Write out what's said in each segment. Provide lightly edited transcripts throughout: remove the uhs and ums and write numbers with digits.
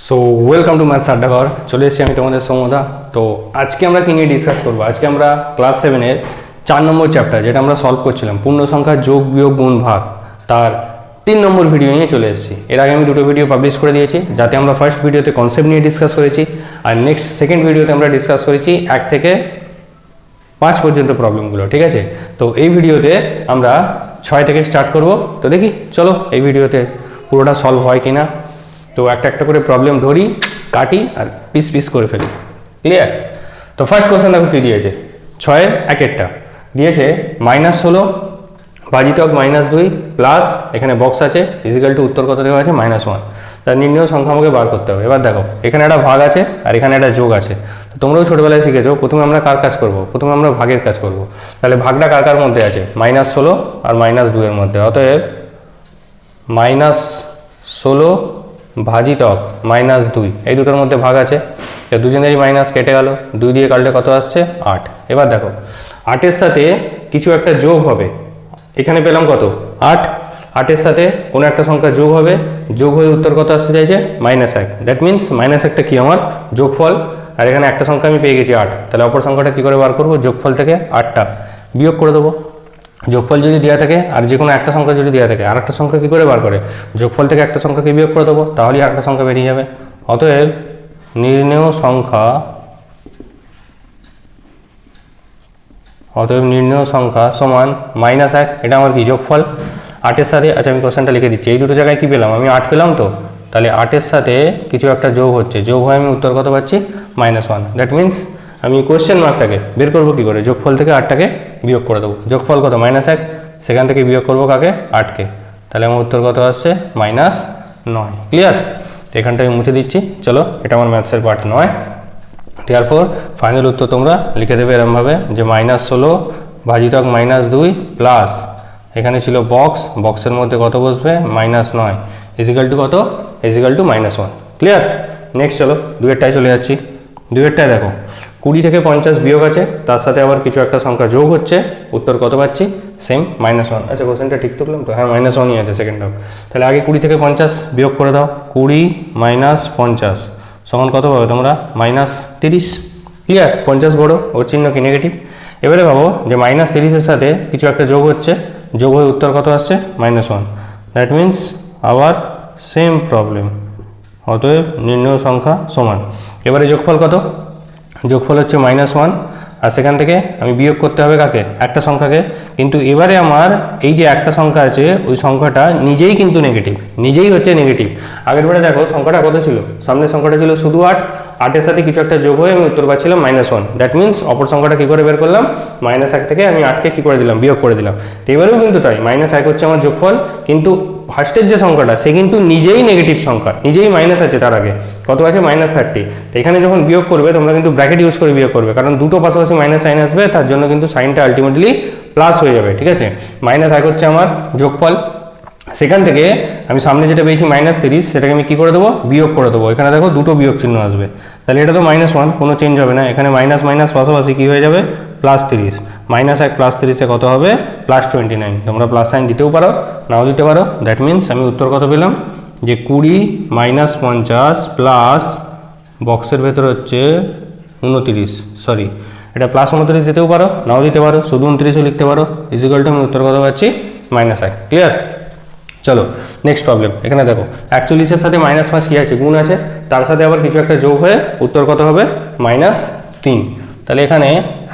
So welcome to maths Addaghar. চলে এসেছি আমি তোমাদের সৌমদা। তো আজকে আমরা কি নিয়ে ডিসকাস করবো? আজকে আমরা ক্লাস 7-এর 4 নম্বর চ্যাপ্টার, যেটা আমরা সলভ করছিলাম, পূর্ণ সংখ্যা যোগ বিয়োগ গুণ ভাগ, তার 3 নম্বর ভিডিও নিয়ে চলে এসেছি। এর আগে আমি দুটো ভিডিও পাবলিশ করে দিয়েছি, যাতে আমরা ফার্স্ট ভিডিওতে কনসেপ্ট নিয়ে ডিসকাস করেছি, আর নেক্সট সেকেন্ড ভিডিওতে আমরা ডিসকাস করেছি 1 থেকে 5 পর্যন্ত প্রবলেমগুলো। ঠিক আছে, তো এই ভিডিওতে আমরা 6 থেকে স্টার্ট করব। তো দেখি, চলো এই ভিডিওতে পুরোটা সলভ হয় কি না। তো একটা একটা করে প্রবলেম ধরি, কাটি আর পিস পিস করে ফেলি। ক্লিয়ার? তো ফার্স্ট কোশ্চেন দেখো কি দিয়েছে। 6-এর একেরটা দিয়েছে -16 ভাজিতক -2 প্লাস, এখানে বক্স আছে, ইজিক্যাল টু উত্তর কত দেওয়া আছে -1। তার নির্ণয় সংখ্যা আমাকে বার করতে হবে। এবার দেখো, এখানে একটা ভাগ আছে আর এখানে একটা যোগ আছে। তো তোমরাও ছোটবেলায় শিখেছো, প্রথমে আমরা কার কাজ করব? প্রথমে আমরা ভাগের কাজ করব। তাহলে ভাগটা কার কার মধ্যে আছে? -16 আর -2 এর মধ্যে। অতএব -16 ভাজিতক -2, এই দুটোর মধ্যে ভাগ আছে, দুজনেরই মাইনাস কেটে গেল, 2 দিয়ে কাটলে কত আসছে? 8। এবার দেখো, 8-এর সাথে কিছু একটা যোগ হবে। এখানে পেলাম কত? 8। 8-এর সাথে কোনো একটা সংখ্যা যোগ হবে, যোগ হয়ে উত্তর কত আসতে চাইছে? -1। দ্যাট মিনস -1টা কি? আমার যোগফল। আর এখানে একটা সংখ্যা আমি পেয়ে গেছি 8। তাহলে অপর সংখ্যাটা কি করে বার করবো? যোগফল থেকে 8টা বিয়োগ করে দেবো। যোগফল যদি দেওয়া থাকে আর যে কোনো একটা সংখ্যা যদি দেওয়া থাকে, আর একটা সংখ্যা কী করে বার করে? যোগফল থেকে একটা সংখ্যাকে বিয়োগ করে দেবো, তাহলেই আরেকটা সংখ্যা বেরিয়ে যাবে। অতএব নির্ণেয় সংখ্যা সমান -1। এটা আমার কি? যোগফল। 8-এর সাথে, আচ্ছা আমি কোশ্চেনটা লিখে দিচ্ছি, এই দুটো জায়গায় কি পেলাম? আমি 8 পেলাম। তো তাহলে 8-এর সাথে কিছু একটা যোগ হচ্ছে, যোগ হয়ে আমি উত্তর কত পাচ্ছি? -1। দ্যাট মিনস আমি কোশ্চেন মার্কটাকে বের করবো কী করে? যোগফল থেকে 8টাকে বিয়োগ করে দেবো। যোগফল কত? -1। সেখান থেকে বিয়োগ করবো কাকে? 8কে। তাহলে আমার উত্তর কত আসছে? -9। ক্লিয়ার? এখানটায় মুছে দিচ্ছি। চলো, এটা আমার ম্যাথসের পার্ট 9। দেয়ারফর ফাইনাল উত্তর তোমরা লিখে দেবে এরমভাবে যে -16 ভাজিতক -2 প্লাস, এখানে ছিল বক্স, বক্সের মধ্যে কত বসবে? -9 ইজিক্যাল টু কত? Equal to -1। ক্লিয়ার? নেক্সট চলো 2-এরটায় চলে যাচ্ছি। 2-এরটায় দেখো, 20 থেকে 50 বিয়োগ আছে, তার সাথে আবার কিছু একটা সংখ্যা যোগ হচ্ছে, উত্তর কত পাচ্ছি? সেম -1। আচ্ছা কোশ্চেনটা ঠিক তুললাম তো? হ্যাঁ, -1ই আছে সেকেন্ড হাফ। তাহলে আগে 20 থেকে 50 বিয়োগ করে দাও। 20 - 50 সমান কত পাবে তোমরা? -30। ক্লিয়ার? 50 বড়, ওর চিহ্ন কি? নেগেটিভ। এবারে ভাবো যে -30-এর সাথে কিছু একটা যোগ হচ্ছে, যোগ হয়ে উত্তর কত আসছে? -1। দ্যাট মিন্স আবার সেম প্রবলেম। অতএব নির্ণয় সংখ্যা সমান, এবারে যোগফল কত? যোগফল হচ্ছে -1, আর সেখান থেকে আমি বিয়োগ করতে হবে কাকে? একটা সংখ্যাকে। কিন্তু এবারে আমার এই যে একটা সংখ্যা আছে, ওই সংখ্যাটা নিজেই কিন্তু নেগেটিভ, নিজেই হচ্ছে নেগেটিভ। আগের বারে দেখো সংখ্যাটা কত ছিল? সামনের সংখ্যাটা ছিল শুধু 8, 8-এর সাথে কিছু একটা যোগ হয়ে আমি উত্তর পাচ্ছিলাম -1। দ্যাট মিনস অপর সংখ্যাটা কী করে বের করলাম? -1 থেকে আমি 8কে কী করে দিলাম? বিয়োগ করে দিলাম। তো এবারেও কিন্তু তাই, -1 হচ্ছে আমার যোগফল, কিন্তু ফার্স্টের যে সংখ্যাটা সে কিন্তু নিজেই নেগেটিভ সংখ্যা, নিজেই মাইনাস আছে, তার আগে কত আছে? -30। তো এখানে যখন বিয়োগ করবে তোমরা কিন্তু ব্র্যাকেট ইউজ করে বিয়োগ করবে, কারণ দুটো পাশাপাশি মাইনাস সাইন আসবে, তার জন্য কিন্তু সাইনটা আলটিমেটলি প্লাস হয়ে যাবে। ঠিক আছে? -1 হচ্ছে আমার যোগফল। সেখান থেকে আমি সামনে যেটা পেয়েছি -30, সেটাকে আমি কী করে দেবো? বিয়োগ করে দেবো। এখানে দেখো দুটো বিয়োগ চিহ্ন আসবে, তাহলে এটা তো -1, কোনো চেঞ্জ হবে না। এখানে মাইনাস মাইনাস পাশাপাশি কী হয়ে যাবে? +30। -1 +30-এ কত হবে? +29। তোমরা প্লাস সাইন দিতেও পারো, নাও দিতে পারো। দ্যাট মিনস আমি উত্তর কত পেলাম? যে 20 - 50 প্লাস, বক্সের ভেতরে হচ্ছে 29, সরি এটা +29 দিতেও পারো, নাও দিতে পারো, শুধু 29ও লিখতে পারো, ইজিক্যাল টু আমি উত্তর কত পাচ্ছি? -1। ক্লিয়ার? চলো নেক্সট প্রবলেম। এখানে দেখো 41-এর সাথে -5 কী আছে? গুণ আছে, তার সাথে আবার কিছু একটা যোগ হয়ে উত্তর কত হবে? -3। তাহলে এখানে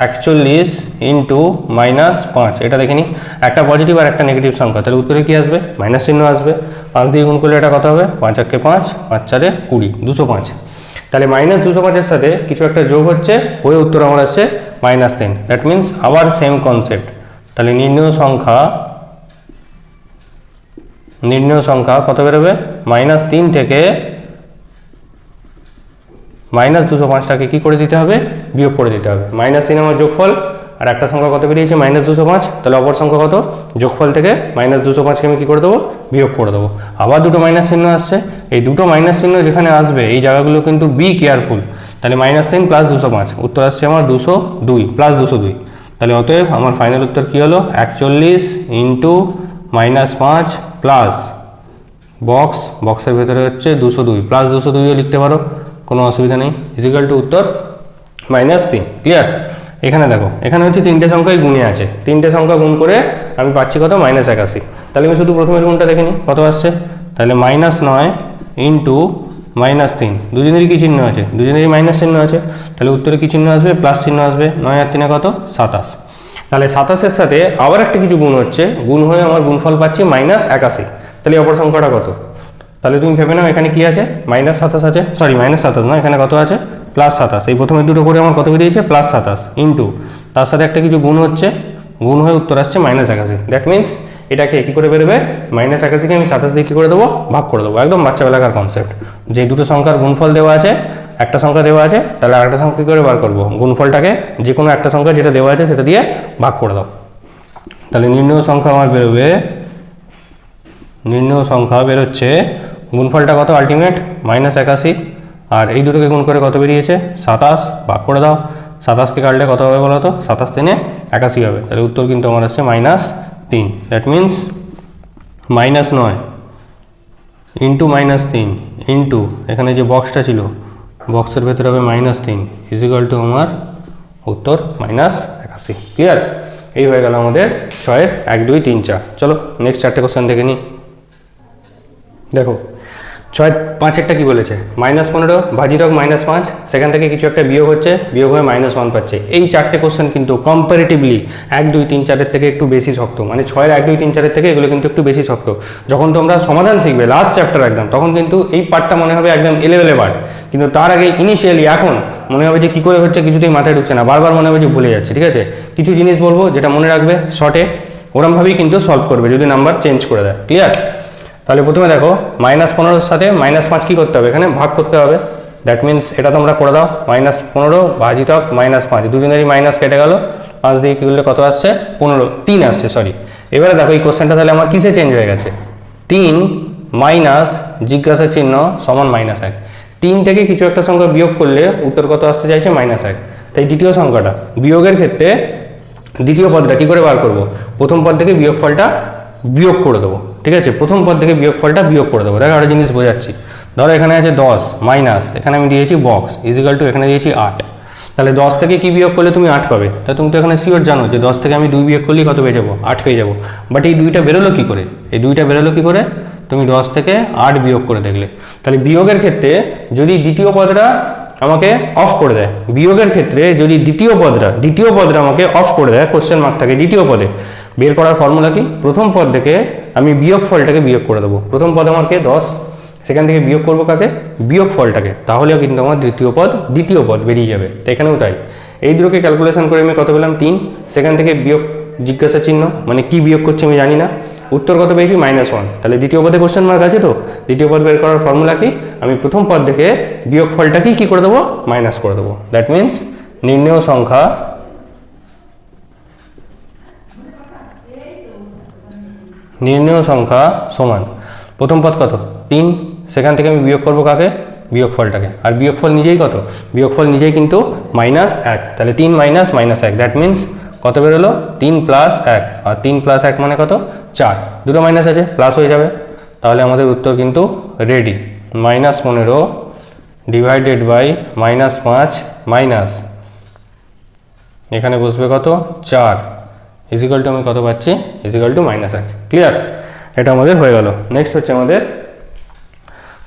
41 × -5, এটা দেখে নিই, একটা পজিটিভ আর একটা নেগেটিভ সংখ্যা, তাহলে উত্তরে কী আসবে? মাইনাস চিহ্ন আসবে। 5 দিয়ে গুণ করলে এটা কত হবে? 5 × 5, 5 × 4 = 20, 205। তাহলে -205-এর সাথে কিছু একটা যোগ হচ্ছে, হয়ে উত্তর আমার আসছে -10। দ্যাট মিনস আবার সেম কনসেপ্ট। তাহলে নির্ণয় সংখ্যা কত বেরোবে? -3 থেকে -205টাকে কী করে দিতে হবে? বিয়োগ করে দিতে হবে। -3 আমার যোগফল, আর একটা সংখ্যা কত বেরিয়েছে? -205। তাহলে অপর সংখ্যা কত? যোগফল থেকে -205কে আমি কী করে দেবো? বিয়োগ করে দেবো। আবার দুটো মাইনাস চিহ্ন আসছে, এই দুটো মাইনাস চিহ্ন যেখানে আসবে এই জায়গাগুলো কিন্তু বি কেয়ারফুল। তাহলে -3 + 205, উত্তর আসছে আমার 202 + 202। তাহলে অতএব আমার ফাইনাল উত্তর কী হলো? 41 × -5 প্লাস বক্সের ভেতরে হচ্ছে 202 প্লাস 202ও লিখতে পারো, কোনো অসুবিধা নেই, ইজিক্যাল টু উত্তর -3। ক্লিয়ার? এখানে দেখো, এখানে হচ্ছে তিনটে সংখ্যাই গুণে আছে, তিনটে সংখ্যা গুণ করে আমি পাচ্ছি কত, -81। তাহলে আমি শুধু প্রথমের গুণটা দেখে নিই কত আসছে, তাহলে -9 ইন্টু -3, দুজনেরই কী চিহ্ন আছে, দুজনেরই মাইনাস চিহ্ন আছে, তাহলে উত্তরে কী চিহ্ন আসবে, প্লাস চিহ্ন আসবে। 9 আর 3 কত, 27। তাহলে 27-এর সাথে আবার একটা কিছু গুণ হচ্ছে, গুণ হয়ে আমার গুণফল পাচ্ছি -81। তাহলে অপর সংখ্যাটা কত, তাহলে তুমি ভেবে নাও এখানে কি আছে, -27 আছে, সরি -27 না, এখানে কত আছে, +27। এই প্রথমে দুটো করে আমার কত বেরিয়েছে, +27 ইন্টু তার সাথে একটা কিছু গুণ হচ্ছে, গুণ হয়ে উত্তর আসছে -81। দ্যাট মিনস এটাকে কী করে বেরোবে, -81কে আমি 27 দিয়ে কী করে দেবো, ভাগ করে দেবো। একদম বাচ্চাবেলাকার কনসেপ্ট, যে দুটো সংখ্যার গুণফল দেওয়া আছে, একটা সংখ্যা দেওয়া আছে, তাহলে আরেকটা সংখ্যা কী করে বার করবো, গুণফলটাকে যে কোনো একটা সংখ্যা যেটা দেওয়া আছে সেটা দিয়ে ভাগ করে দাও। তাহলে নির্ণয় সংখ্যা আমার বেরোবে, নির্ণয় সংখ্যা বেরোচ্ছে, গুণফলটা কত আলটিমেট -81, আর এই দুটোকে গুণ করে কত বেরিয়েছে, 27, ভাগ করে দাও। 27কে কাটলে কত হবে বলো তো, 27 3 81 হবে। তাহলে উত্তর কিন্তু আমার আসছে -3। দ্যাট মিনস -9 ইন্টু -3 ইন্টু এখানে যে বক্সটা ছিল, বক্সের ভেতরে হবে -3 ইজিক্যাল টু আমার উত্তর -81। ক্লিয়ার? এই হয়ে গেল আমাদের 6-এর 1 2 3 4। চলো নেক্সট 4টে কোশ্চেন দেখে নিই। দেখো 6-5-এরটা কি বলেছে, -15 ভাজিতক -5, সেখান থেকে কিছু একটা বিয়োগ হচ্ছে, বিয়োগ হয়ে -1 পাচ্ছে। এই 4টে কোশ্চেন কিন্তু কম্পারেটিভলি 1 2 3 4-এর থেকে একটু বেশি শক্ত, মানে 6-এর 1 2 3 4-এর থেকে এগুলো কিন্তু একটু বেশি শক্ত। যখন তোমরা সমাধান শিখবে লাস্ট চ্যাপ্টার একদম, তখন কিন্তু এই পার্টটা মনে হবে একদম এলেবেলে পার্ট, কিন্তু তার আগে ইনিশিয়ালি এখন মনে হবে যে কী করে হচ্ছে কিছুতেই মাথায় ঢুকছে না, বারবার মনে হবে যে ভুলে যাচ্ছে। ঠিক আছে, কিছু জিনিস বলবো যেটা মনে রাখবে শর্টে, ওরমভাবেই কিন্তু সলভ করবে যদি নাম্বার চেঞ্জ করে দেয়। ক্লিয়ার? তাহলে প্রথমে দেখো, -15-এর সাথে -5 কী করতে হবে, এখানে ভাগ করতে হবে। দ্যাট মিনস এটা তোমরা করে দাও, -15 ভাজিতক -5, দুজনেরই মাইনাস কেটে গেল, 5 দিয়ে কী করলে কত আসছে, 3 আসছে, সরি। এবারে দেখো এই কোশ্চেনটা তাহলে আমার কিসে চেঞ্জ হয়ে গেছে, 3 মাইনাস জিজ্ঞাসা চিহ্ন সমান -1। 3 থেকে কিছু একটা সংখ্যা বিয়োগ করলে উত্তর কত আসতে চাইছে, -1। তাই দ্বিতীয় সংখ্যাটা বিয়োগের ক্ষেত্রে দ্বিতীয় পদটা কী করে বার করব, প্রথম পদ থেকে বিয়োগফলটা বিয়োগ করে দেবো। ঠিক আছে, প্রথম পদ থেকে বিয়োগফলটা বিয়োগ করে দেবো। দেখো একটা জিনিস বোঝাচ্ছি, ধরো এখানে আছে 10 মাইনাস, এখানে আমি দিয়েছি বক্স ইজিক্যাল টু, এখানে দিয়েছি 8। তাহলে 10 থেকে কি বিয়োগ করলে তুমি 8 পাবে, তা তুমি তো এখানে শিওর জানো যে 10 থেকে আমি 2 বিয়োগ করলেই কত পেয়ে যাবো, 8 পেয়ে যাবো। বাট এই 2টা বেরোলো কী করে, এই 2টা বেরোলো কী করে, তুমি 10 থেকে 8 বিয়োগ করে দেখলে। তাহলে বিয়োগের ক্ষেত্রে যদি দ্বিতীয় পদটা আমাকে অফ করে দেয়, বিয়োগের ক্ষেত্রে যদি দ্বিতীয় পদটা আমাকে অফ করে দেয়, কোশ্চেন মার্ক থাকে দ্বিতীয় পদে, বের করার ফর্মুলা কি, প্রথম পদ থেকে আমি বিয়োগফলটাকে বিয়োগ করে দেবো। প্রথম পদ আমাকে 10, সেখান থেকে বিয়োগ করবো কাকে, বিয়োগফলটাকে, তাহলেও কিন্তু আমার দ্বিতীয় পদ বেরিয়ে যাবে। তো এখানেও তাই, এই দুটোকে ক্যালকুলেশন করে আমি কত পেলাম, 3, সেখান থেকে বিয়োগ জিজ্ঞাসা চিহ্ন, মানে কি বিয়োগ করছে আমি জানি না, উত্তর কত পেয়েছি, -1। তাহলে দ্বিতীয় পদে কোশ্চেন মার্ক আছে, তো দ্বিতীয় পদ বের করার ফর্মুলা কি, আমি প্রথম পদ থেকে বিয়োগফলটাকে কি করে দেবো, মাইনাস করে দেবো। দ্যাট মিনস নির্ণেয় সংখ্যা সমান প্রথম পদ কত, 3, সেখান থেকে আমি বিয়োগ করবো কাকে, বিয়োগফলটাকে, আর বিয়োগফল নিজেই কত, বিয়োগফল নিজেই কিন্তু -1। তাহলে 3 মাইনাস -1, দ্যাট মিনস কত বেরোলো, 3 + 1, আর 3 + 1 মানে কত, 4, দুটো মাইনাস আছে, প্লাস হয়ে যাবে। তাহলে আমাদের উত্তর কিন্তু রেডি, -15 ডিভাইডেড বাই -5 মাইনাস এখানে বসবে কত, 4 ইজিক্যাল টু আমি কত পাচ্ছি, ইজিক্যাল টু -1। ক্লিয়ার? এটা আমাদের হয়ে গেল। নেক্সট হচ্ছে আমাদের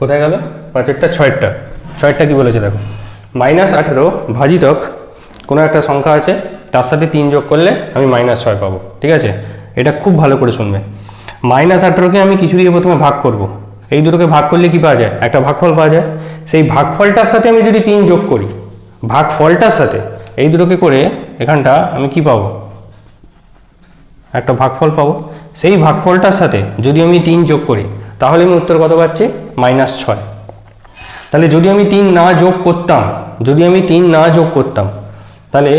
কোথায় গেল, 5-এরটা 6-এরটা কি বলেছে দেখো, -18 ভাজিতক কোনো একটা সংখ্যা আছে, তার সাথে 3 যোগ করলে আমি -6 পাবো। ঠিক আছে, এটা খুব ভালো করে শুনবে। -18কে আমি কিছু দিয়ে প্রথমে ভাগ করব, এই দুটোকে ভাগ করলে কি পাওয়া যায়, একটা ভাগফল পাওয়া যায়। সেই ভাগফলটার সাথে আমি যদি 3 যোগ করি, ভাগফলটার সাথে এই দুটোকে করে এখানটা আমি কি পাবো, একটা ভাগফল পাবো। সেই ভাগফলটার সাথে যদি আমি 3 যোগ করি, তাহলে আমি উত্তর কত পাচ্ছি, -6। তাহলে যদি আমি 3 না যোগ করতাম, তাহলে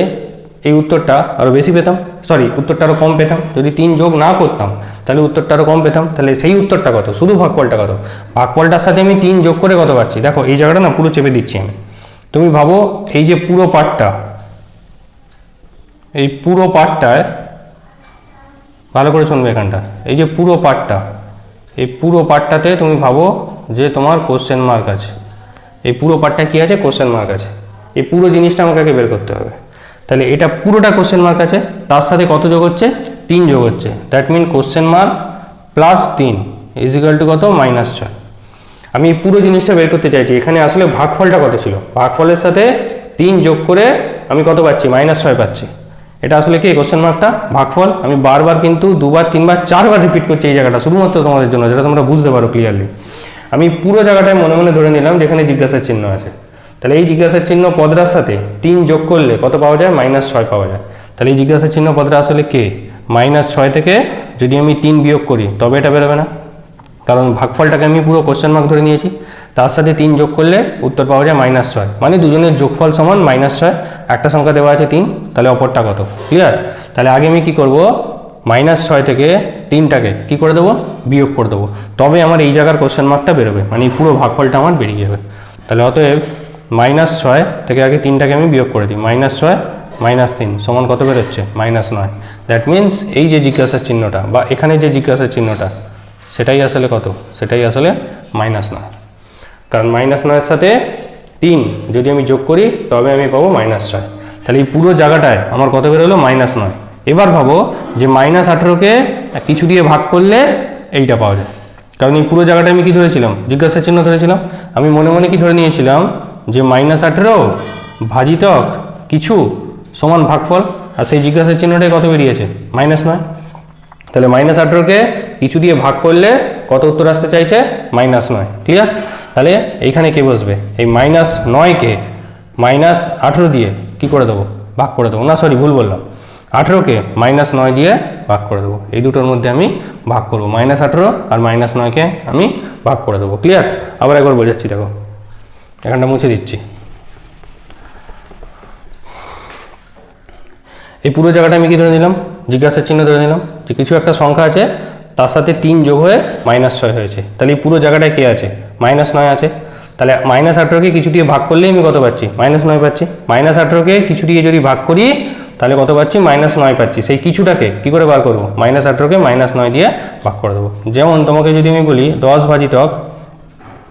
এই উত্তরটা আরও বেশি পেতাম, সরি উত্তরটা আরও কম পেতাম। যদি 3 যোগ না করতাম তাহলে উত্তরটা আরও কম পেতাম। তাহলে সেই উত্তরটা কত, শুধু ভাগফলটা কত, ভাগফলটার সাথে আমি 3 যোগ করে কত পাচ্ছি, দেখো এই জায়গাটা না পুরো চেপে দিচ্ছি আমি। তুমি ভাবো এই যে পুরো পার্টটা, এই পুরো পার্টটায় ভালো করে শুনবে এখানটা, এই যে পুরো পার্টটা, এই পুরো পার্টটাতে তুমি ভাবো যে তোমার কোশ্চেন মার্ক আছে, এই পুরো পার্টটা কি আছে, কোশ্চেন মার্ক আছে। এই পুরো জিনিসটা আমাকে আগে বের করতে হবে। তাহলে এটা পুরোটা কোশ্চেন মার্ক আছে, তার সাথে কত যোগ হচ্ছে, 3 যোগ হচ্ছে। That mean question mark plus 3 is equal to কত, -6। আমি এই পুরো জিনিসটা বের করতে চাইছি। এখানে আসলে ভাগফলটা কত ছিল, ভাগফলের সাথে 3 যোগ করে আমি কত পাচ্ছি, -6 পাচ্ছি। এটা আসলে কি কোশ্চেন মার্কটা ভাগফল। আমি বারবার কিন্তু 2বার 3বার 4বার রিপিট করছি এই জায়গাটা, শুধুমাত্র তোমাদের জন্য, যেটা তোমরা বুঝতে পারো ক্লিয়ারলি। আমি পুরো জায়গাটায় মনে মনে ধরে নিলাম যেখানে জিজ্ঞাসার চিহ্ন আছে। তাহলে এই জিজ্ঞাসার চিহ্ন পদটার সাথে 3 যোগ করলে কত পাওয়া যায়, -6 পাওয়া যায়। তাহলে এই জিজ্ঞাসার চিহ্ন পদটা আসলে কে, -6 থেকে যদি আমি 3 বিয়োগ করি তবে এটা বেরোবে না, কারণ ভাগফলটাকে আমি পুরো কোশ্চেন মার্ক ধরে নিয়েছি। তার সাথে 3 যোগ করলে উত্তর পাওয়া যায় -6, মানে দুজনের যোগফল সমান -6। একটা সংখ্যা দেওয়া আছে 3, তাহলে অপরটা কত, ক্লিয়ার। তাহলে আগে আমি কি করব, -6 থেকে 3টাকে কি করে দেবো, বিয়োগ করে দেবো, তবে আমার এই জায়গার কোশ্চেন মার্কটা বেরোবে, মানে এই পুরো ভাগফলটা আমার বেরিয়ে যাবে। তাহলে অতএব -6 থেকে আগে 3টাকে আমি বিয়োগ করে দিই, -6 -3 সমান কত বেরোচ্ছে, -9। দ্যাট মিনস এই যে জিজ্ঞাসার চিহ্নটা বা এখানে যে জিজ্ঞাসার চিহ্নটা সেটাই আসলে কত, সেটাই আসলে -9। কারণ -9-এর সাথে 3 যদি আমি যোগ করি তবে আমি পাবো -6। তাহলে এই পুরো জায়গাটায় আমার কত বেরোলো, -9। এবার ভাবো যে -18কে কিছু দিয়ে ভাগ করলে এইটা পাওয়া যায়। কারণ এই পুরো জায়গাটা আমি কি ধরেছিলাম, জিজ্ঞাসার চিহ্ন ধরেছিলাম। আমি মনে মনে কি ধরে নিয়েছিলাম যে -18 ভাজিতক কিছু সমান ভাগফল, আর সেই জিজ্ঞাসার চিহ্নটাই কত বেরিয়েছে, -9। তাহলে -18কে কিছু দিয়ে ভাগ করলে কত উত্তর আসতে চাইছে, -9, ক্লিয়ার। তাহলে এইখানে কে বসবে, এই -9কে -18 দিয়ে কি করে দেবো, ভাগ করে দেবো, না সরি ভুল বললাম, 18কে -9 দিয়ে ভাগ করে দেবো। এই দুটোর মধ্যে আমি ভাগ করবো, -18 আর -9কে আমি ভাগ করে দেবো, ক্লিয়ার। আবার একবার বোঝাচ্ছি, দেখো এখানটা মুছে দিচ্ছি। এই পুরো জায়গাটা আমি কি ধরে নিলাম, জিজ্ঞাসার চিহ্ন ধরে নিলাম, যে কিছু একটা সংখ্যা আছে তার সাথে 3 যোগ হয়ে -6 হয়েছে। তাহলে এই পুরো জায়গাটায় কে আছে, -9 আছে। তাহলে -18কে কিছু দিয়ে ভাগ করলেই আমি কত পাচ্ছি, -9 পাচ্ছি। -18কে কিছু দিয়ে যদি ভাগ করি তাহলে কত পাচ্ছি, -9 পাচ্ছি। সেই কিছুটাকে কি করে বার করবো, -18কে -9 দিয়ে ভাগ করে দেবো। যেমন তোমাকে যদি আমি বলি 10 ভাজিতক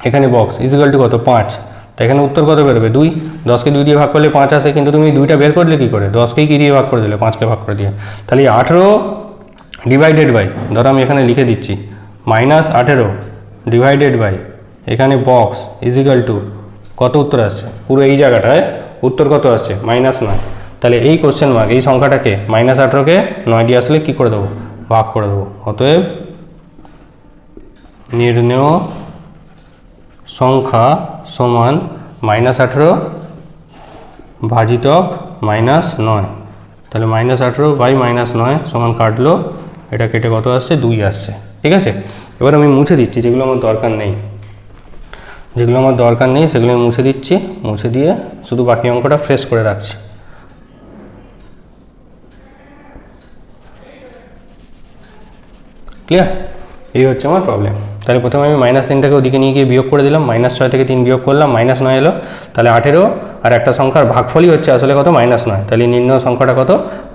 এখানে বক্স ইজ ইকুয়াল টু কত, 5, তো এখানে উত্তর কত বেরোবে, 2। 10কে 2 দিয়ে ভাগ করলে 5 আসে, কিন্তু তুমি 2টা বের করলে কি করে, 10কেই কি দিয়ে ভাগ করে দিলে, 5কে ভাগ করে দিয়ে। তাহলে 18 ডিভাইডেড বাই, ধরো আমি এখানে লিখে দিচ্ছি -18 ডিভাইডেড বাই এখানে বক্স ইজ ইকুয়াল টু কত উত্তর আসছে, পুরো এই জায়গাটায় উত্তর কত আসছে, -9। তাহলে এই কোশ্চেন মার্ক এই সংখ্যাটাকে -18কে 9 দিয়ে আসলে কি করে দেবো, ভাগ করে দেবো। অতএব নির্ণেয় সংখ্যা সমান -18 ভাজিতক -9। তাহলে -18 বাই -9 সমান কাটলো, এটা কেটে কত আসছে, 2 আসছে, ঠিক আছে। এবার আমি মুছে দিচ্ছি যেগুলো আমার দরকার নেই, সেগুলো আমি মুছে দিচ্ছি, মুছে দিয়ে শুধু বাকি অঙ্কটা ফ্রেশ করে রাখছি। ক্লিয়ার, এই হচ্ছে আমার প্রবলেম। তাহলে প্রথমে আমি -3টাকে ওদিকে নিয়ে গিয়ে বিয়োগ করে দিলাম, -6 থেকে 3 বিয়োগ করলাম, -9 এলো। তাহলে 18 আর একটা সংখ্যার ভাগফলই হচ্ছে আসলে কত, -9। তাহলে নির্ণয় সংখ্যাটা কত,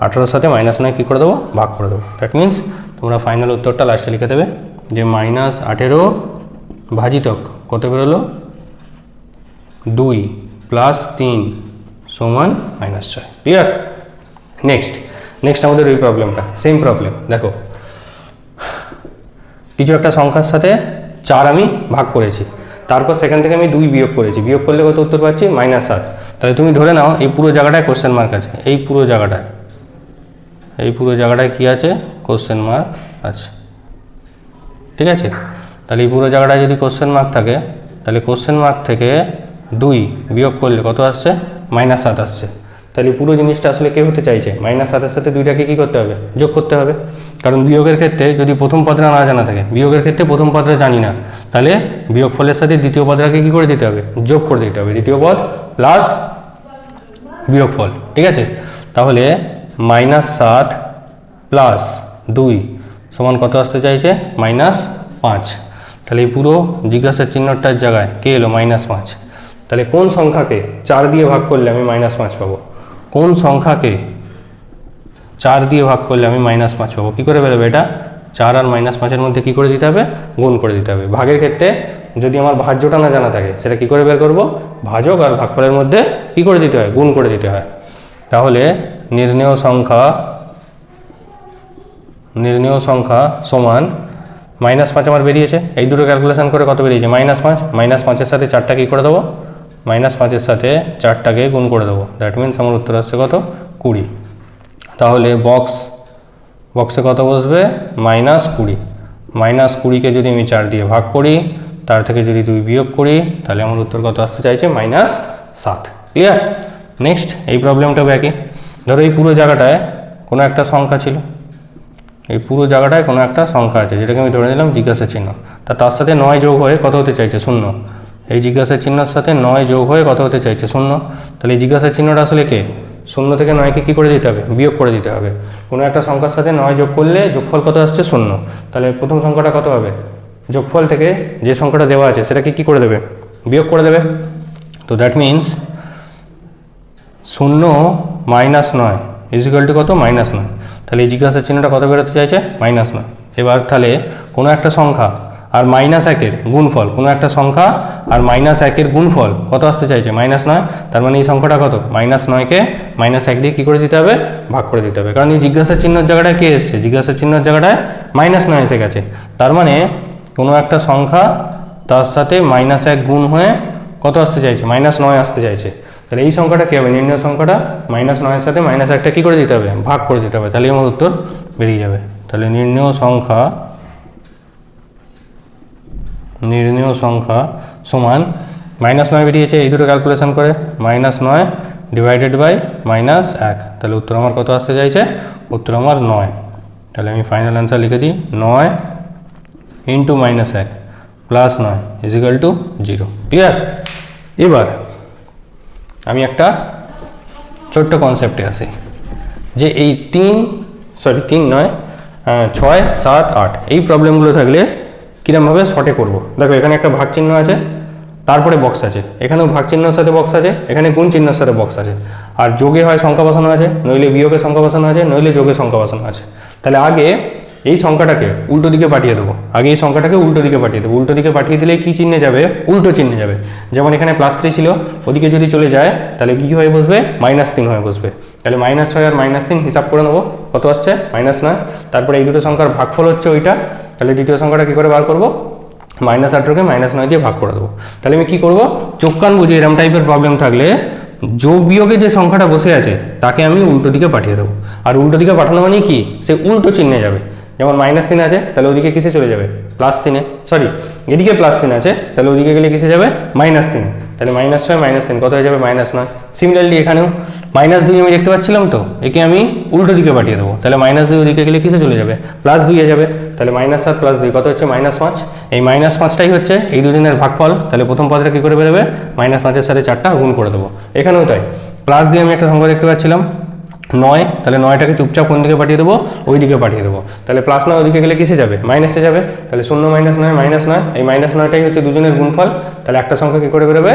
18-র সাথে -9 কী করে দেবো, ভাগ করে দেবো। দ্যাট মিনস তোমরা ফাইনাল উত্তরটা লাস্টে লিখে দেবে যে -18 ভাজিতক কত বেরোলো, 2 + 3 সমান -6, ক্লিয়ার। নেক্সট আমাদের ওই প্রবলেমটা, সেম প্রবলেম। দেখো কিছু একটা সংখ্যার সাথে 4 আমি ভাগ করেছি, তারপর সেখান থেকে আমি 2 বিয়োগ করেছি, বিয়োগ করলে কত উত্তর পাচ্ছি, -7। তাহলে তুমি ধরে নাও এই পুরো জায়গাটায় কোশ্চেন মার্ক আছে, এই পুরো জায়গাটায় কি আছে, কোশ্চেন মার্ক আছে, ঠিক আছে। তাহলে এই পুরো জায়গাটায় যদি কোশ্চেন মার্ক থাকে, তাহলে কোশ্চেন মার্ক থেকে 2 বিয়োগ করলে কত আসছে, -7 আসছে। তাহলে পুরো জিনিসটা আসলে কে হতে চাইছে, -7-এর সাথে 2টাকে কী করতে হবে, যোগ করতে হবে। কারণ বিয়োগের ক্ষেত্রে যদি প্রথম পদটা না জানা থাকে, বিয়োগের ক্ষেত্রে প্রথম পদটা জানি না, তাহলে বিয়োগফলের সাথে দ্বিতীয় পদটাকে কী করে দিতে হবে, যোগ করে দিতে হবে, দ্বিতীয় পদ প্লাস বিয়োগফল, ঠিক আছে। তাহলে -7 + 2 সমান কত আসতে চাইছে, -5। তাহলে এই পুরো জিজ্ঞাসার চিহ্নটার জায়গায় কে এলো, -5। তাহলে কোন সংখ্যাকে 4 দিয়ে ভাগ করলে আমি -5 পাবো, কোন সংখ্যাকে 4 দিয়ে ভাগ করলে আমি -5 পাবো, কী করে বেরোবে এটা, 4 আর -5-এর মধ্যে কী করে দিতে হবে, গুণ করে দিতে হবে। ভাগের ক্ষেত্রে যদি আমার ভাজ্যটা না জানা থাকে সেটা কী করে বের করব, ভাজক আর ভাগফলের মধ্যে কী করে দিতে হয়, গুণ করে দিতে হয়। তাহলে নির্ণেয় সংখ্যা সমান -5 আমার বেরিয়েছে। এই দুটো ক্যালকুলেশন করে কত বেরিয়েছে, -5। -5-এর সাথে 4টা কী করে দেবো, -5-এর সাথে 4টাকে গুণ করে দেবো। দ্যাট মিনস আমার উত্তর আসছে কত, 20। তাহলে বক্সে কত বসবে, -20। -20কে যদি আমি 4 দিয়ে ভাগ করি, তার থেকে যদি 2 বিয়োগ করি, তাহলে আমার উত্তর কত আসতে চাইছে, -7। ক্লিয়ার। নেক্সট এই প্রবলেমটাও একই। ধরো এই পুরো জায়গাটায় কোনো একটা সংখ্যা ছিল, এই পুরো জায়গাটায় কোনো একটা সংখ্যা আছে যেটাকে আমি ধরে নিলাম জিজ্ঞাসা চিহ্ন। তার সাথে 9 যোগ হয়ে কত হতে চাইছে, 0। এই জিজ্ঞাসা চিহ্নের সাথে 9 যোগ হয়ে কত হতে চাইছে, 0। তাহলে এই জিজ্ঞাসা চিহ্নটা আসলে কে, 0 থেকে 9কে কী করে দিতে হবে, বিয়োগ করে দিতে হবে। কোনো একটা সংখ্যার সাথে 9 যোগ করলে যোগফল কত আসছে, 0। তাহলে প্রথম সংখ্যাটা কত হবে, যোগফল থেকে যে সংখ্যাটা দেওয়া আছে সেটাকে কী করে দেবে, বিয়োগ করে দেবে। তো দ্যাট মিনস 0 - 9 ইজিক্যাল টু কত, -9। তাহলে এই জিজ্ঞাসা চিহ্নটা কত বেরোতে চাইছে, -9। এবার তাহলে কোনো একটা সংখ্যা আর -1-এর গুণফল, কোনো একটা সংখ্যা আর -1-এর গুণফল কত আসতে চাইছে, -9। তার মানে এই সংখ্যাটা কত, -9কে -1 দিয়ে কী করে দিতে হবে, ভাগ করে দিতে হবে। কারণ এই জিজ্ঞাসা চিহ্নের জায়গাটায় কে এসছে, জিজ্ঞাসা চিহ্নের জায়গাটায় -9 এসে গেছে। তার মানে কোনো একটা সংখ্যা তার সাথে -1 গুণ হয়ে কত আসতে চাইছে, -9 আসতে চাইছে। তাহলে এই সংখ্যাটা কী হবে, নির্ণয় সংখ্যাটা -9-এর সাথে -1টা কী করে দিতে হবে, ভাগ করে দিতে হবে। তাহলে আমার উত্তর বেরিয়ে যাবে। তাহলে নির্ণয় সংখ্যা সমান -9 বেরিয়েছে, এই দুটো ক্যালকুলেশন করে -9 ডিভাইডেড বাই -1। তাহলে উত্তর আমার কত আসতে চাইছে, উত্তর আমার 9। তাহলে আমি ফাইনাল অ্যান্সার লিখে দিই, 9 × -1 + 9 ইজিক্যাল টু 0। ক্লিয়ার। এবার আমি একটা ছোট্ট কনসেপ্টে আসি, যে এই 6, 7, 8 এই প্রবলেমগুলো থাকলে কীরকমভাবে শর্টে করব। দেখো এখানে একটা ভাগ চিহ্ন আছে, তারপরে বক্স আছে, এখানেও ভাগ চিহ্নের সাথে বক্স আছে, এখানে গুণ চিহ্নের সাথে বক্স আছে। আর যোগে হয় সংখ্যা বসানো আছে, নইলে বিয়োগে সংখ্যা বসানো আছে, নইলে যোগে সংখ্যা বসানো আছে। তাহলে আগে এই সংখ্যাটাকে উল্টো দিকে পাঠিয়ে দেবো, উল্টো দিকে পাঠিয়ে দিলে কী চিহ্নে যাবে, উল্টো চিহ্নে যাবে। যেমন এখানে +3 ছিল, ওদিকে যদি চলে যায় তাহলে কী হয়ে বসবে, -3 হয়ে বসবে। তাহলে -6 আর -3 হিসাব করে নেবো, কত আসছে, -9। তারপরে এই দুটো সংখ্যার ভাগফল হচ্ছে ওইটা। তাহলে দ্বিতীয় সংখ্যাটা কী করে বার করবো, -18কে -9 দিয়ে ভাগ করে দেবো। তাহলে আমি কী করবো, চোখ কান বুঝে এরকম টাইপের প্রবলেম থাকলে যোগ বিয়োগে যে সংখ্যাটা বসে আছে তাকে আমি উল্টো দিকে পাঠিয়ে দেবো। আর উল্টো দিকে পাঠানো মানে কি, সে উল্টো চিহ্নে যাবে। যেমন -3 আছে, তাহলে ওদিকে কিসে চলে যাবে, +3-এ, সরি এদিকে +3 আছে, তাহলে ওদিকে গেলে কিসে যাবে, -3। তাহলে -6 -3 কত হয়ে যাবে, -9। সিমিলারলি এখানেও -2 আমি দেখতে পাচ্ছিলাম, তো একে আমি উল্টো দিকে পাঠিয়ে দেবো। তাহলে -2 ওদিকে গেলে কিসে চলে যাবে, +2-এ যাবে। তাহলে -7 + 2 কত হচ্ছে, -5। এই -5টাই হচ্ছে এই দুজনের ভাগফল। তাহলে প্রথম পদটা কী করে বেরোবে, -5-এর সাথে 4টা গুণ করে দেবো। এখানেও তাই, প্লাস দিয়ে আমি একটা সংখ্যা দেখতে পাচ্ছিলাম 9, তাহলে 9টাকে চুপচাপ কোন দিকে পাঠিয়ে দেবো, ওই দিকে পাঠিয়ে দেবো। তাহলে +9 ওদিকে গেলে কিসে যাবে, -এ যাবে। তাহলে 0 - 9 -9, এই -9টাই হচ্ছে দুজনের গুণফল। তাহলে একটা সংখ্যা কী করে বেরোবে,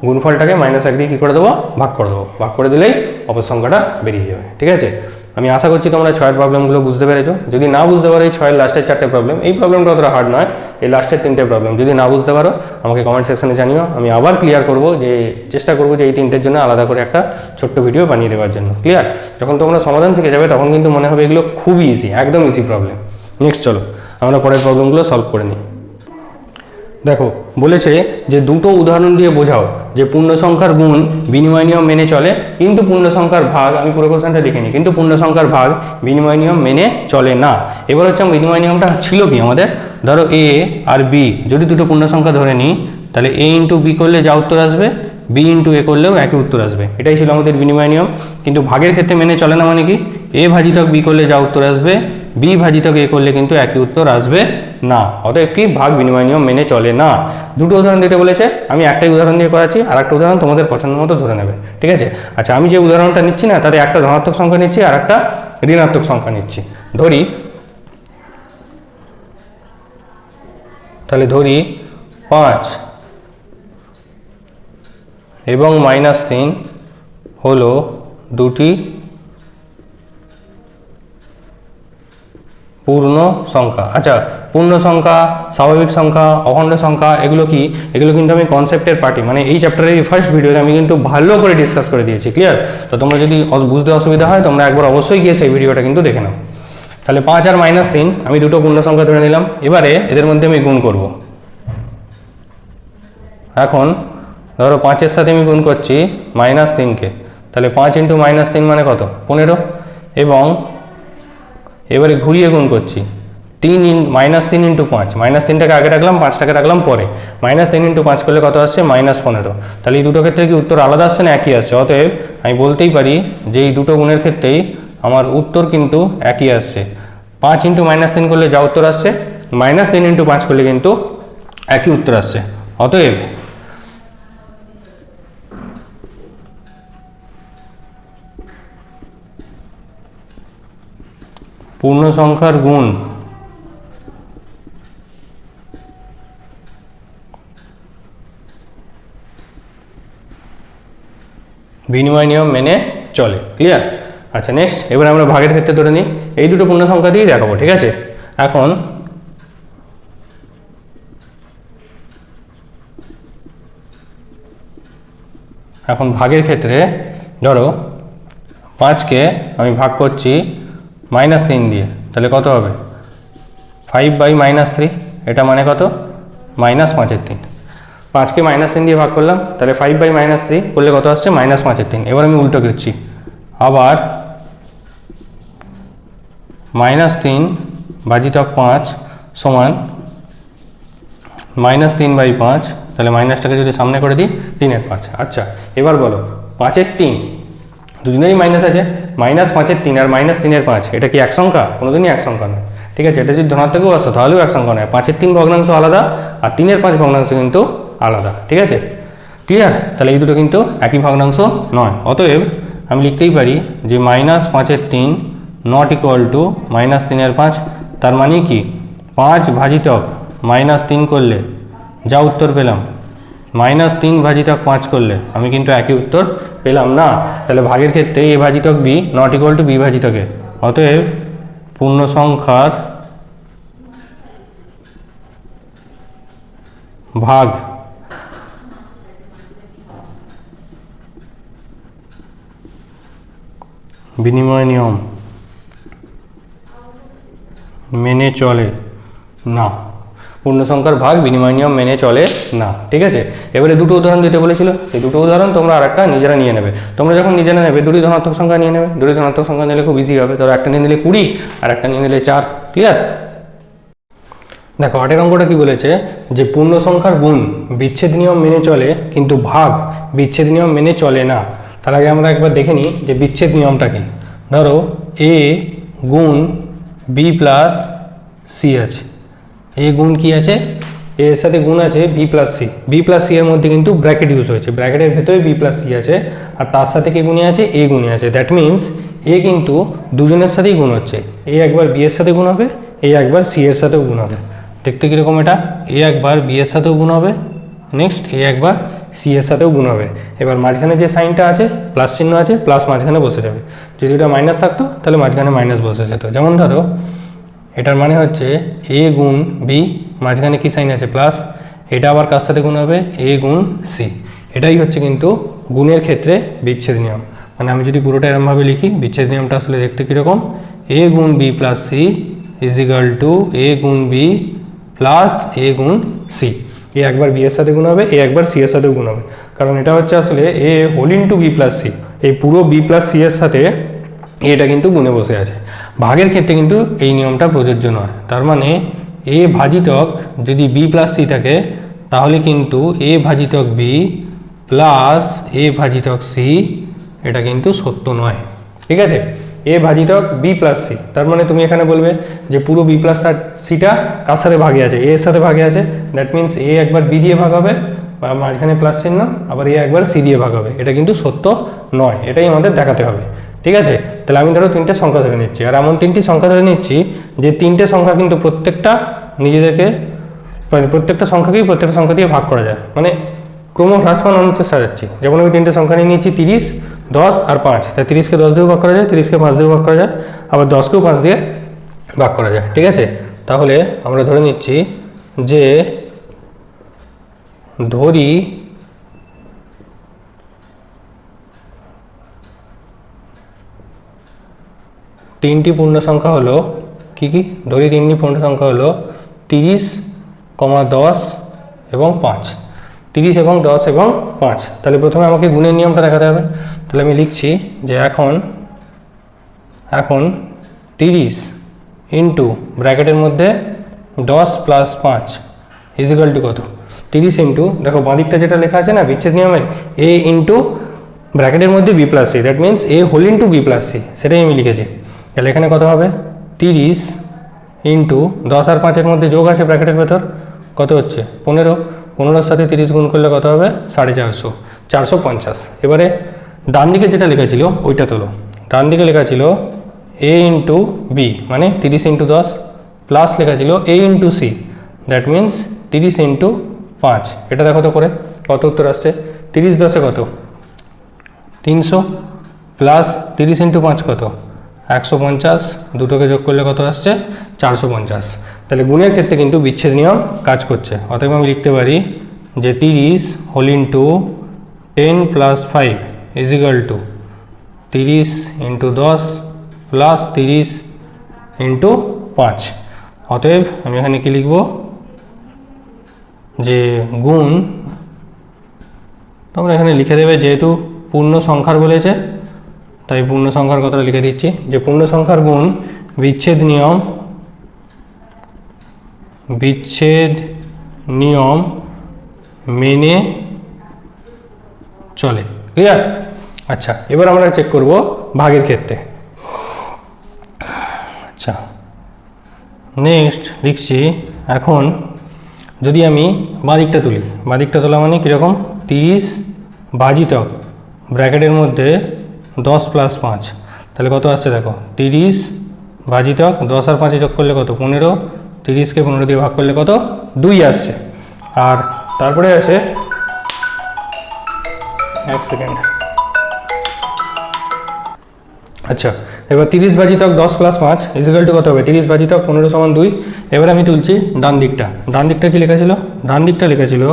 গুণফলটাকে -1 দিয়ে কী করে দেবো, ভাগ করে দেবো। ভাগ করে দিলেই অপর সংখ্যাটা বেরিয়ে যাবে। ঠিক আছে, আমি আশা করছি তোমরা 6-এর প্রবলেমগুলো বুঝতে পেরেছো। যদি না বুঝতে পারো এই 6-এর লাস্টের 4টে প্রবলেম, এই প্রবলেমটা অতটা হার্ড নয়, এই লাস্টের 3টে প্রবলেম যদি না বুঝতে পারো আমাকে কমেন্ট সেকশনে জানিও, আমি আবার ক্লিয়ার করবো, যে চেষ্টা করবো যে এই 3টের জন্য আলাদা করে একটা ছোট্ট ভিডিও বানিয়ে দেওয়ার জন্য। ক্লিয়ার। যখন তোমরা সমাধান শিখে যাবে তখন কিন্তু মনে হবে এগুলো খুবই ইজি, একদম ইজি প্রবলেম। নেক্সট চলো আমরা পরের প্রবলেমগুলো সলভ করে নিই। দেখো বলেছে যে দুটো উদাহরণ দিয়ে বোঝাও যে পূর্ণ সংখ্যার গুণ বিনিময় নিয়ম মেনে চলে, কিন্তু পূর্ণ সংখ্যার ভাগ, আমি পুরো কোশ্চেনটা লিখিনি, কিন্তু পূর্ণ সংখ্যার ভাগ বিনিময় নিয়ম মেনে চলে না। এবার হচ্ছে বিনিময় নিয়মটা ছিল কি আমাদের, ধরো a আর b যদি দুটো পূর্ণ সংখ্যা ধরে নিই, তাহলে a × b করলে যা উত্তর আসবে b × a করলেও একই উত্তর আসবে। এটাই ছিল আমাদের বিনিময় নিয়ম। কিন্তু ভাগের ক্ষেত্রে মেনে চলে না, মানে কি a ভাজিতক b করলে যা উত্তর আসবে b ভাজিতক a করলে কিন্তু একই উত্তর আসবে না। অতএব কি, ভাগ বিনিময় নিয়ম মেনে চলে না। দুটো উদাহরণ দিতে বলেছে, আমি একটাই উদাহরণ দিয়ে করাচ্ছি, আর একটা উদাহরণ তোমাদের পছন্দ মতো ধরে নেবে। ঠিক আছে, আচ্ছা আমি যে উদাহরণটা নিচ্ছি না, তাতে একটা ধনাত্মক সংখ্যা নিচ্ছি আর একটা ঋণাত্মক সংখ্যা নিচ্ছি। ধরি 5 এবং -3 হলো দুটি পূর্ণ সংখ্যা। আচ্ছা, পূর্ণ সংখ্যা, স্বাভাবিক সংখ্যা, অখণ্ড সংখ্যা, এগুলো কি? এগুলো কিন্তু আমি কনসেপ্টের পার্টি, মানে এই চ্যাপ্টারের ফার্স্ট ভিডিওতে আমি কিন্তু ভালো করে ডিসকাস করে দিয়েছি। ক্লিয়ার? তো তোমরা যদি বুঝতে অসুবিধা হয় তোমরা একবার অবশ্যই গিয়ে সেই ভিডিওটা কিন্তু দেখে নাও। তাহলে 5 আর -3 আমি দুটো পূর্ণ সংখ্যা ধরে নিলাম। এবারে এদের মধ্যে আমি গুণ করব। এখন ধরো 5-এর সাথে আমি গুণ করছি -3কে, তাহলে 5 × -3 মানে কত? 15। এবং এবারে ঘুরিয়ে গুণ করছি -3 × 5, -3টাকে আগে রাখলাম, 5টাকে রাখলাম পরে, -3 × 5 করলে কত আসছে? -15। তাহলে এই দুটো ক্ষেত্রে কি উত্তর আলাদা আসছে না একই আসছে? অতএব আমি বলতেই পারি যে এই দুটো গুণের ক্ষেত্রেই আমার উত্তর কিন্তু একই আসছে। 5 × -3 করলে যা উত্তর আসছে, -3 × 5 করলে কিন্তু একই উত্তর আসছে। অতএব পূর্ণ সংখ্যার গুণ বিনিময় নিয়ম মেনে চলে। ক্লিয়ার? আচ্ছা, নেক্সট এবার আমরা ভাগের ক্ষেত্রে ধরে নিই। এই দুটো পূর্ণ সংখ্যা দিয়েই দেখাবো, ঠিক আছে? এখন ভাগের ক্ষেত্রে ধরো 5কে আমি ভাগ করছি -3 দিয়ে, তাহলে কত হবে? 5/-3। এটা মানে কত? -5/3। 5কে -3 দিয়ে ভাগ করলাম, তাহলে 5/-3 করলে কত আসছে? -5/3। এবার আমি উল্টো করছি, আবার -3 ভাজিতক 5 সমান -3/5। তাহলে মাইনাসটাকে যদি সামনে করে দিই 3-এর 5। আচ্ছা, এবার বলো 5-এর 3 দুজনেরই মাইনাস আছে, -5-এর 3 আর -3-এর 5 এটা কি এক সংখ্যা? কোনোদিনই এক সংখ্যা নয়। ঠিক আছে, এটা যদি ধনাত্মকও আসতো তাহলেও এক সংখ্যা নয়। 5-এর 3 ভগ্নাংশ আলাদা আর 3-এর 5 ভগ্নাংশ কিন্তু আলাদা। ঠিক আছে, ক্লিয়ার? তাহলে এই দুটো কিন্তু একই ভগ্নাংশ নয়। অতএব আমি লিখতেই পারি যে -5-এর 3 নট ইকুয়াল টু -3-এর 5। তার মানে কি 5 ভাজিতক -3 করলে যা উত্তর পেলাম, -3 ভাজিতক 5 করলে আমি কিন্তু একই উত্তর পেলাম না। তাহলে ভাগের ক্ষেত্রে a ভাজিতক b not equal to b ভাজিতক a। অতএব পূর্ণ সংখ্যার ভাগ বিনিময় নিয়ম মেনে চলে না। পূর্ণ সংখ্যার ভাগ বিনিময় নিয়ম মেনে চলে না। ঠিক আছে, এবারে দুটো উদাহরণ দিতে বলেছিল, সেই দুটো উদাহরণ তোমরা আর একটা নিজেরা নিয়ে নেবে। তোমরা যখন নিজেরা নেবে দুটি ধনাত্মক সংখ্যা নিয়ে নেবে। দুটি ধনাত্মক সংখ্যা নিলে খুব ইজি হবে। ধরো একটা নিয়ে নিলে 20 আর একটা নিয়ে নিলে 4। ক্লিয়ার? দেখো 8-এর অঙ্কটা কি বলেছে, যে পূর্ণ সংখ্যার গুণ বিচ্ছেদ নিয়ম মেনে চলে কিন্তু ভাগ বিচ্ছেদ নিয়ম মেনে চলে না। তার আগে আমরা একবার দেখে নিই যে বিচ্ছেদ নিয়মটা কি। ধরো a গুণ b প্লাস সি আছে। এ গুণ কি আছে? এ এর সাথে গুণ আছে B plus C. B plus C এর মধ্যে কিন্তু ব্র্যাকেট ইউজ হয়েছে, ব্র্যাকেটের ভেতরে বি প্লাস সি আছে আর তার সাথে কে গুণে আছে? এ গুণে আছে। দ্যাট মিনস এ কিন্তু দুজনের সাথেই গুণ হচ্ছে। এ একবার বি এর সাথে গুণ হবে, এ একবার সি এর সাথেও গুণ হবে। দেখতে কীরকম এটা? এ একবার বি এর সাথেও গুণ হবে, নেক্সট এ একবার সি এর সাথেও গুণ হবে। এবার মাঝখানে যে সাইনটা আছে প্লাস চিহ্ন আছে, প্লাস মাঝখানে বসে যাবে। যদি এটা মাইনাস থাকতো তাহলে মাঝখানে মাইনাস বসে যেত। যেমন ধরো এটার মানে হচ্ছে এ গুণ বি, মাঝখানে কি সাইন আছে? প্লাস। এটা আবার কার সাথে গুণ হবে? এ গুণ সি। এটাই হচ্ছে কিন্তু গুণের ক্ষেত্রে বিচ্ছেদ নিয়ম। মানে আমি যদি পুরোটা এরমভাবে লিখি, বিচ্ছেদ নিয়মটা আসলে দেখতে কীরকম, এ গুণ B plus C is equal to A গুণ বি প্লাস এ গুণ সি। এ একবার বি এর সাথে গুণ হবে, এ একবার সি এর সাথেও গুণ হবে, কারণ এটা হচ্ছে আসলে A whole into B plus C. এই পুরো বি প্লাস সি এর সাথে এটা কিন্তু গুণে বসে আছে। ভাগের ক্ষেত্রে কিন্তু এই নিয়মটা প্রযোজ্য নয়। তার মানে এ ভাজিতক যদি বি প্লাস সি থাকে তাহলে কিন্তু এ ভাজিতক বি প্লাস এ ভাজিতক সি এটা কিন্তু সত্য নয়। ঠিক আছে, এ ভাজিতক বি প্লাস সি, তার মানে তুমি এখানে বলবে যে পুরো বি প্লাস সিটা কার সাথে ভাগে আছে? এ এর সাথে ভাগে আছে। দ্যাট মিনস এ একবার বি দিয়ে ভাগ হবে বা মাঝখানে প্লাস চিহ্ন, আবার এ একবার সি দিয়ে ভাগ হবে। এটা কিন্তু সত্য নয়, এটাই আমাদের দেখাতে হবে। ঠিক আছে, তাহলে আমি ধরো 3টে সংখ্যা ধরে নিচ্ছি, আর এমন 3টি সংখ্যা ধরে নিচ্ছি যে 3টে সংখ্যা কিন্তু প্রত্যেকটা নিজেদেরকে, মানে প্রত্যেকটা সংখ্যাকেই প্রত্যেকটা সংখ্যা দিয়ে ভাগ করা যায়, মানে ক্রম হ্রাসমান অনুসারে সাজাচ্ছি। যেমন আমি 3টে সংখ্যা নিয়ে নিয়েছি 30, 10 আর 5। তাই 30কে 10 দিয়েও ভাগ করা যায়, 30কে 5 দিয়েও ভাগ করা যায়, আবার 10কেও 5 দিয়ে ভাগ করা যায়। ঠিক আছে, তাহলে আমরা ধরে নিচ্ছি যে ধরি তিনটি পূর্ণ সংখ্যা হলো কি কি, ধরি তিনটি পূর্ণ সংখ্যা হলো 30, 10 এবং 5। 30 এবং 10 এবং 5। তাহলে প্রথমে আমাকে গুণের নিয়মটা দেখাতে হবে। তাহলে আমি লিখছি যে এখন 30 ইন্টু ব্র্যাকেটের মধ্যে 10 প্লাস 5 ইজিক্যাল টু কত, 30 ইন্টু, দেখো বাঁদিকটা যেটা লেখা আছে না বিচ্ছেদ নিয়মের, এ ইন্টু ব্র্যাকেটের মধ্যে B plus C, that means A whole into B plus C, সেটাই আমি লিখেছি। তাহলে এখানে কত হবে, 30 ইন্টু 10 আর 5-এর মধ্যে যোগ আছে ব্র্যাকেটের ভেতর, কত হচ্ছে 15, 15-র সাথে 30 গুণ করলে কত হবে 450, 450। এবারে ডান দিকে যেটা লেখা ছিল ওইটা তোলো। ডান দিকে লেখা ছিল এ ইন্টু বি মানে 30 ইন্টু 10 প্লাস লেখা ছিল A into C, that means 30 into 5। এটা দেখো তো করে কত উত্তর আসছে, 30 10-এ কত 300 প্লাস 30 ইন্টু 5 কত 150, দুটোকে যোগ করলে কত আসছে 450। তাহলে গুণের ক্ষেত্রে কিন্তু বিচ্ছেদ নিয়ম কাজ করছে। অতএব আমি লিখতে পারি যে 30 whole into 10 plus 5 equal to 30 into 10 plus 30 into 5। অতএব আমি এখানে কি লিখব যে গুণ, তোমরা এখানে লিখে দেবে যেহেতু পূর্ণ সংখ্যার বলেছে তাই পূর্ণ সংখ্যার কথাটা লিখে দিচ্ছি যে পূর্ণ সংখ্যার গুণ বিচ্ছেদ নিয়ম মেনে চলে। ক্লিয়ার? আচ্ছা, এবার আমরা চেক করব ভাগের ক্ষেত্রে। আচ্ছা, নেক্সট লিখছি এখন যদি আমি বাঁদিকটা তুলি, বাঁদিকটা তোলা মানে কীরকম, 30 ভাজিতক ব্র্যাকেটের মধ্যে 10 প্লাস 5, তাহলে কত আসছে দেখো 30 ভাজিতক 10 আর 5 যোগ করলে কত 15, 30কে 15 দিয়ে ভাগ করলে কত 2 আসছে। আর তারপরে আছে 1 সেকেন্ড। আচ্ছা, এবার 30 ভাজিতক 10 প্লাস 5 ইজিক্যাল টু কত হবে, 30 ভাজিতক 15 সমান 2। এবার আমি তুলছি ডান দিকটা। ডান দিকটা কি লেখা ছিল, ডান দিকটা লেখা ছিল,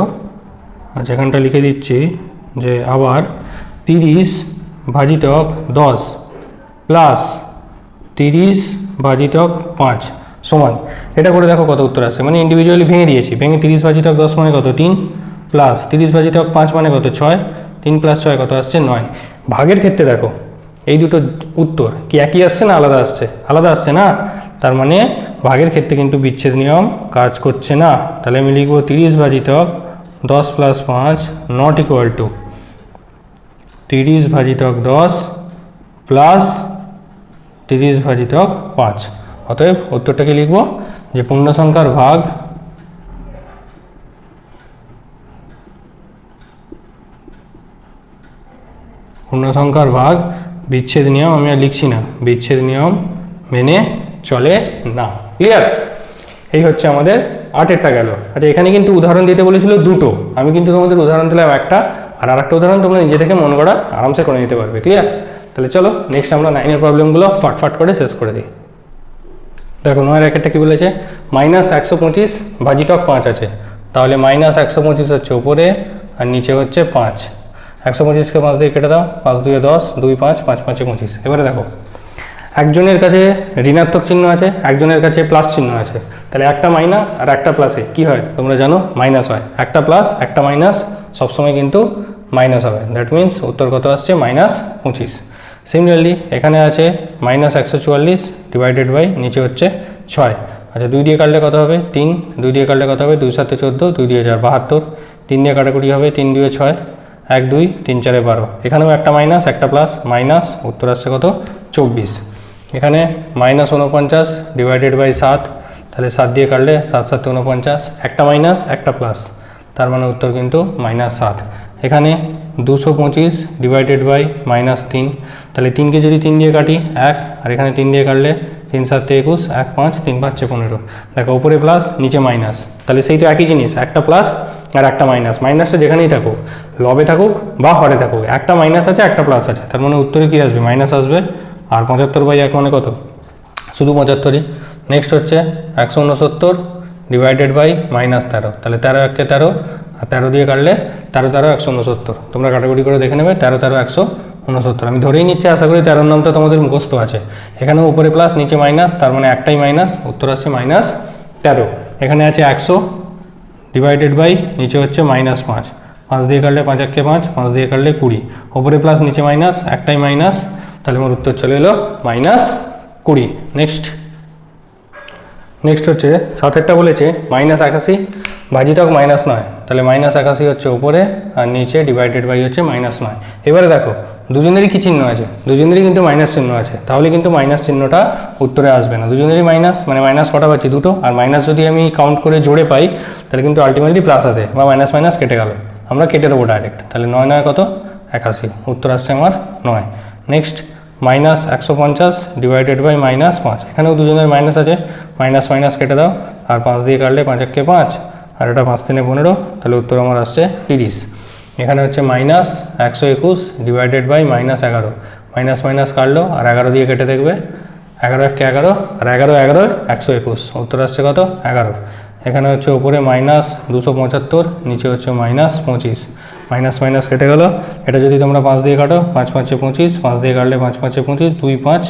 আচ্ছা এখানটা লিখে দিচ্ছি যে আবার 30 ভাজিতক 10 প্লাস 30 ভাজিতক 5 সমান, এটা করে দেখো কত উত্তর আসে, মানে ইন্ডিভিজুয়ালি ভেঙে দিয়েছি। ভেঙে 30 ভাজিতক 10 মানে কত 3 প্লাস 30 ভাজিতক 5 মানে কত 6, 3 প্লাস 6 কত আসছে 9। ভাগের ক্ষেত্রে দেখো এই দুটো উত্তর কি একই আসছে না আলাদা আসছে, আলাদা আসছে না, তার মানে ভাগের ক্ষেত্রে কিন্তু বিচ্ছেদ নিয়ম কাজ করছে না। তাহলে আমি লিখব 30 ভাজিতক 10 প্লাস 5 নট ইকুয়াল টু 30 ভাজিতক 10 প্লাস 30 ভাজিতক 5। অতএব উত্তরটাকে লিখব যে পূর্ণ সংখ্যার ভাগ বিচ্ছেদ নিয়ম, আমি আর লিখছি না, বিচ্ছেদ নিয়ম মেনে চলে না। ক্লিয়ার? এই হচ্ছে আমাদের 8-এরটা গেল। আচ্ছা, এখানে কিন্তু উদাহরণ দিতে বলেছিল দুটো, আমি কিন্তু তোমাদের উদাহরণ দিলাম একটা, আর আরেকটা উদাহরণ তোমরা নিজে থেকে মন করা আরামসে করে নিতে পারবে। ক্লিয়ার? তাহলে চলো নেক্সট আমরা 9-এর প্রবলেমগুলো ফাটফাট করে শেষ করে দিই। দেখো 9-এর একটা কি বলেছে, -125 ভাজিতক 5 আছে, তাহলে -125 হচ্ছে উপরে আর নিচে হচ্ছে 5। 125কে 5 দিয়ে কেটে দাও, 5 2 10, 2 5, 5 5 25। এবারে দেখো একজনের কাছে ঋণাত্মক চিহ্ন আছে, একজনের কাছে প্লাস চিহ্ন আছে, তাহলে একটা মাইনাস আর একটা প্লাসে কি হয় তোমরা জানো, মাইনাস হয়। একটা প্লাস একটা মাইনাস সবসময় কিন্তু মাইনাস হবে, দ্যাট মিনস উত্তর কত আসছে -25। সিমিলারলি এখানে আছে -144 ডিভাইডেড বাই নিচে হচ্ছে 6। আচ্ছা, 2 দিয়ে কাটলে কত হবে 3, 2 দিয়ে কাটলে কত হবে 2 7 14, 2 দিয়ে 4 72, 3 দিয়ে কাটাকুটি হবে 3 2 6, 1 2 3 4 12। এখানেও একটা মাইনাস একটা প্লাস, মাইনাস উত্তর আসছে কত 24। এখানে -49 ডিভাইডেড বাই 7, তাহলে 7 দিয়ে কাটলে 7 7 49, একটা মাইনাস একটা প্লাস, তার মানে উত্তর কিন্তু -7। এখানে 225 ডিভাইডেড বাই -3, তাহলে 3কে যদি 3 দিয়ে কাটি 1, আর এখানে 3 দিয়ে কাটলে 3 7 21, 1 5 3 5 15। দেখো উপরে প্লাস নিচে মাইনাস, তাহলে সেই তো একই জিনিস, একটা প্লাস আর একটা মাইনাস। মাইনাসটা যেখানেই থাকুক, লবে থাকুক বা হরে থাকুক, একটা মাইনাস আছে একটা প্লাস আছে, তার মানে উত্তরে কী আসবে মাইনাস আসবে। আর 75/1 মানে কত, শুধু 75ই। নেক্সট হচ্ছে 169 ডিভাইডেড বাই -13, তাহলে 13 একে 13, আর 13 দিয়ে কাটলে 13 13 169। তোমরা কাটাকুটি করে দেখে নেবে 13 13 169। আমি ধরেই নিচ্ছি, আশা করি 13 নামটা তোমাদের মুখস্থ আছে। এখানে উপরে প্লাস নিচে মাইনাস, তার মানে একটাই মাইনাস, উত্তর আসছে -13। এখানে আছে 100 ডিভাইডেড বাই নিচে হচ্ছে -5, 5 দিয়ে কাটলে 5 একে 5, 5 দিয়ে কাটলে 20, ওপরে প্লাস নিচে মাইনাস, একটাই মাইনাস, তাহলে আমার উত্তর চলে এলো -20। নেক্সট হচ্ছে 7-এরটা বলেছে -81 ভাজিতক -9, তাহলে -81 হচ্ছে উপরে আর নিচে ডিভাইডেড বাই হচ্ছে -9। এবারে দেখো দুজনেরই কি চিহ্ন আছে, দুজনেরই কিন্তু মাইনাস চিহ্ন আছে, তাহলে কিন্তু মাইনাস চিহ্নটা উত্তরে আসবে না। দুজনেরই মাইনাস, মানে মাইনাস কটা পাচ্ছি, দুটো, আর মাইনাস যদি আমি কাউন্ট করে জোড়ে পাই তাহলে কিন্তু আলটিমেটলি প্লাস আসে, বা মাইনাস মাইনাস কেটে গেল, আমরা কেটে দেবো ডাইরেক্ট। তাহলে 9 9 কত, 81, উত্তর আসছে আমার 9। নেক্সট -150 ডিভাইডেড বাই -5, এখানেও দুজনের মাইনাস আছে, মাইনাস মাইনাস কেটে দাও, আর 5 দিয়ে কাটলে 5 একে 5, আর এটা 5 3 15, তাহলে উত্তর আমার আসছে 30। এখানে হচ্ছে -121 ডিভাইডেড বাই -11, মাইনাস মাইনাস কাটলো, আর 11 দিয়ে কেটে দেখবে, 11 একে 11, আর 11 11 121, উত্তর আসছে কত, 11। এখানে হচ্ছে উপরে -275, নিচে হচ্ছে -25, মাইনাস মাইনাস কেটে গেল। এটা যদি তোমরা 5 দিয়ে কাটো, 5 5 25, 5 দিয়ে কাটলে 5 5 25, 2 5,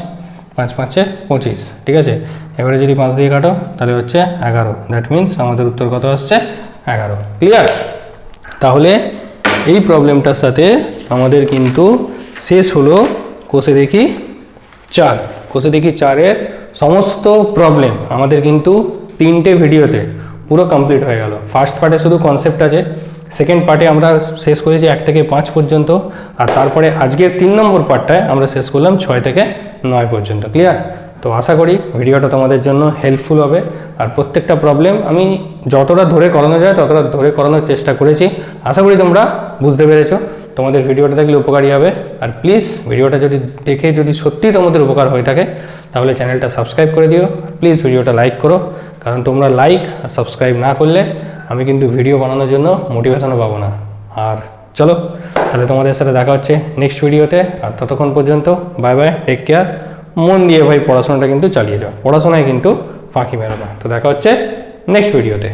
5 5 25, ঠিক আছে। এবারে যদি 5 দিয়ে কাটো তাহলে হচ্ছে 11, দ্যাট মিনস আমাদের উত্তর কত আসছে, 11। ক্লিয়ার? তাহলে এই প্রবলেমটার সাথে আমাদের কিন্তু শেষ হলো কোষে দেখি 4। কোষে দেখি 4-এর সমস্ত প্রবলেম আমাদের কিন্তু 3টে ভিডিওতে পুরো কমপ্লিট হয়ে গেল। ফার্স্ট পার্টে শুধু কনসেপ্ট আছে, সেকেন্ড পার্টে আমরা শেষ করেছি 1 থেকে 5 পর্যন্ত, আর তারপরে আজকের 3 নম্বর পার্টটায় আমরা শেষ করলাম 6 থেকে 9 পর্যন্ত। ক্লিয়ার? তো আশা করি ভিডিওটা তোমাদের জন্য হেল্পফুল হবে, আর প্রত্যেকটা প্রবলেম আমি যতটা ধরে করানো যায় ততটা ধরে করানোর চেষ্টা করেছি। আশা করি তোমরা বুঝতে পেরেছো, তোমাদের ভিডিওটা দেখলে উপকারী হবে। আর প্লিজ ভিডিওটা যদি দেখে যদি সত্যিই তোমাদের উপকার হয়ে থাকে তাহলে চ্যানেলটা সাবস্ক্রাইব করে দিও, আর প্লিজ ভিডিওটা লাইক করো, কারণ তোমরা লাইক আর সাবস্ক্রাইব না করলে আমি কিন্তু ভিডিও বানানোর জন্য মোটিভেশনও পাবো না। আর চলো তাহলে তোমাদের সাথে দেখা হচ্ছে নেক্সট ভিডিওতে, আর ততক্ষণ পর্যন্ত বাই বাই, টেক কেয়ার। মন দিয়ে ভাই পড়াশোনাটা কিন্তু চালিয়ে যাও, পড়াশোনায় কিন্তু ফাঁকি মেরো না। তো দেখা হচ্ছে নেক্সট ভিডিওতে।